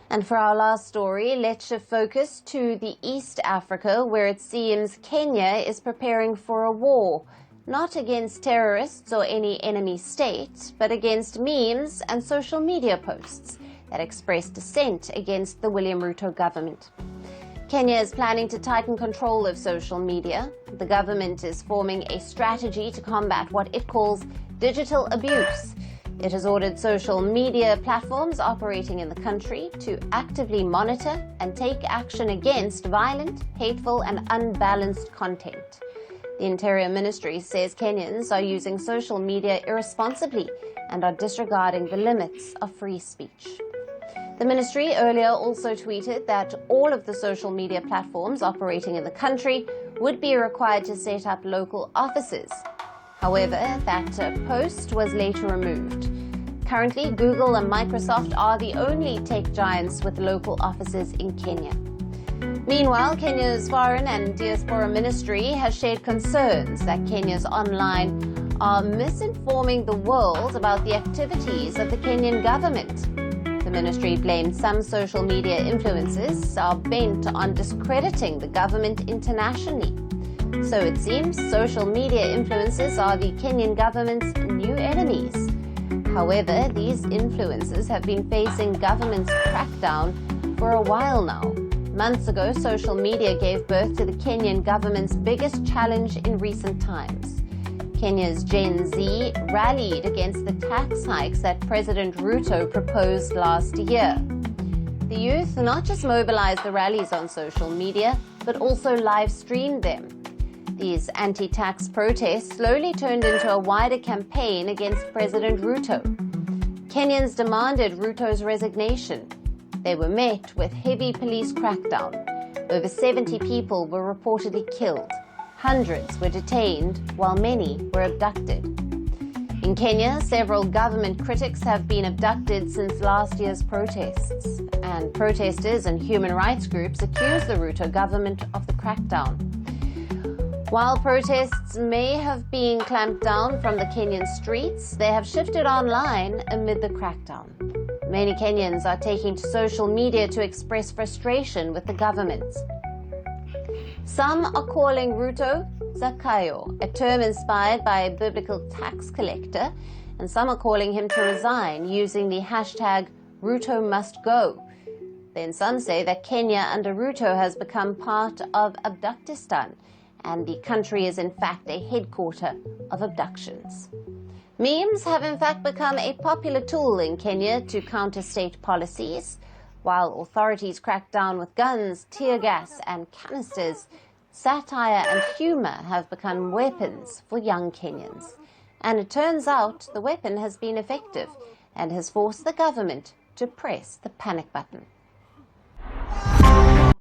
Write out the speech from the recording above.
And for our last story, let's shift focus to the East Africa, where it seems Kenya is preparing for a war, not against terrorists or any enemy state, but against memes and social media posts that express dissent against the William Ruto government. Kenya is planning to tighten control of social media. The government is forming a strategy to combat what it calls digital abuse. It has ordered social media platforms operating in the country to actively monitor and take action against violent, hateful, and unbalanced content. The Interior Ministry says Kenyans are using social media irresponsibly and are disregarding the limits of free speech. The ministry earlier also tweeted that all of the social media platforms operating in the country would be required to set up local offices. However, that post was later removed. Currently, Google and Microsoft are the only tech giants with local offices in Kenya. Meanwhile, Kenya's Foreign and Diaspora Ministry has shared concerns that Kenya's online are misinforming the world about the activities of the Kenyan government. The ministry blames some social media influencers are bent on discrediting the government internationally. So it seems social media influencers are the Kenyan government's new enemies. However, these influencers have been facing government's crackdown for a while now. Months ago, social media gave birth to the Kenyan government's biggest challenge in recent times. Kenya's Gen Z rallied against the tax hikes that President Ruto proposed last year. The youth not just mobilized the rallies on social media, but also live-streamed them. These anti-tax protests slowly turned into a wider campaign against President Ruto. Kenyans demanded Ruto's resignation. They were met with heavy police crackdown. Over 70 people were reportedly killed. Hundreds were detained, while many were abducted. In Kenya, several government critics have been abducted since last year's protests, and protesters and human rights groups accuse the Ruto government of the crackdown. While protests may have been clamped down from the Kenyan streets, they have shifted online amid the crackdown. Many Kenyans are taking to social media to express frustration with the government. Some are calling Ruto Zakayo, a term inspired by a biblical tax collector, and some are calling him to resign using the hashtag #RutoMustGo. Then some say that Kenya under Ruto has become part of Abductistan, and the country is in fact a headquarter of abductions. Memes have in fact become a popular tool in Kenya to counter state policies. While authorities crack down with guns, tear gas and canisters, satire and humor have become weapons for young Kenyans. And it turns out the weapon has been effective and has forced the government to press the panic button.